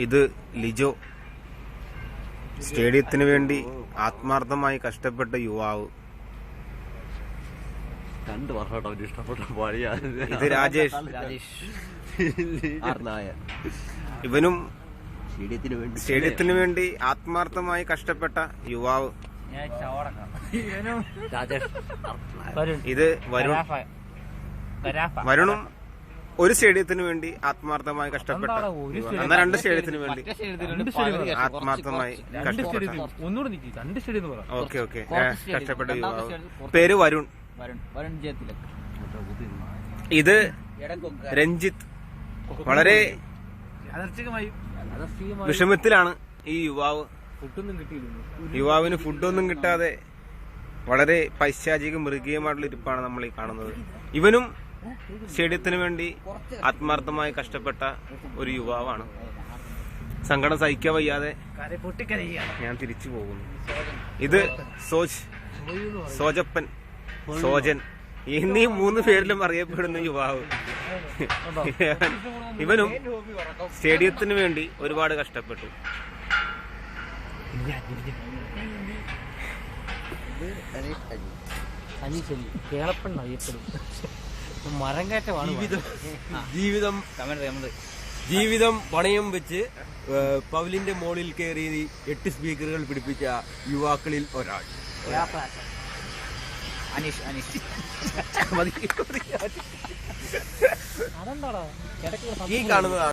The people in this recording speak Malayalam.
ഇത് ലിജോ, സ്റ്റേഡിയത്തിന് വേണ്ടി ആത്മാർത്ഥമായി കഷ്ടപ്പെട്ട യുവാവ്. 2 വർഷമായിട്ട് അവന് ഇഷ്ടപ്പെട്ട പഴയ. ഇത് രാജേഷ്. ഇവനും സ്റ്റേഡിയത്തിന് വേണ്ടി ആത്മാർത്ഥമായി കഷ്ടപ്പെട്ട യുവാവ്. ഇത് വരുൺ. വരുണും ഒരു സ്റ്റേഡിയത്തിന് വേണ്ടി ആത്മാർത്ഥമായി കഷ്ടപ്പെട്ട, എന്നാൽ 2 സ്റ്റേഡിയത്തിന് വേണ്ടി ആത്മാർത്ഥമായി കഷ്ടപ്പെട്ട. ഓക്കെ കഷ്ടപ്പെട്ട യുവാവ്. പേര് വരുൺ. ഇത് രഞ്ജിത്ത്. വളരെ വിഷമത്തിലാണ് ഈ യുവാവ്. യുവാവിന് ഫുഡൊന്നും കിട്ടാതെ വളരെ പൈശാചിക മൃഗീയമായിട്ടുള്ള ഇരിപ്പാണ് നമ്മൾ ഈ കാണുന്നത്. ഇവനും സ്റ്റേഡിയത്തിന് വേണ്ടി ആത്മാർത്ഥമായി കഷ്ടപ്പെട്ട ഒരു യുവാവാണ്. സങ്കടം സഹിക്കാൻ വയ്യാതെ ഞാൻ തിരിച്ചു പോകുന്നു. ഇത് സോജപ്പൻ, സോജൻ എന്നീ 3 പേരിലും അറിയപ്പെടുന്ന യുവാവ്. ഇവനും സ്റ്റേഡിയത്തിന് വേണ്ടി ഒരുപാട് കഷ്ടപ്പെട്ടു. ജീവിതം പണയം വെച്ച് പവലിന്റെ മോളിൽ കയറി 8 സ്പീക്കറുകൾ പിടിപ്പിച്ച യുവാക്കളിൽ ഒരാൾ ഈ കാണുന്നതാണ്.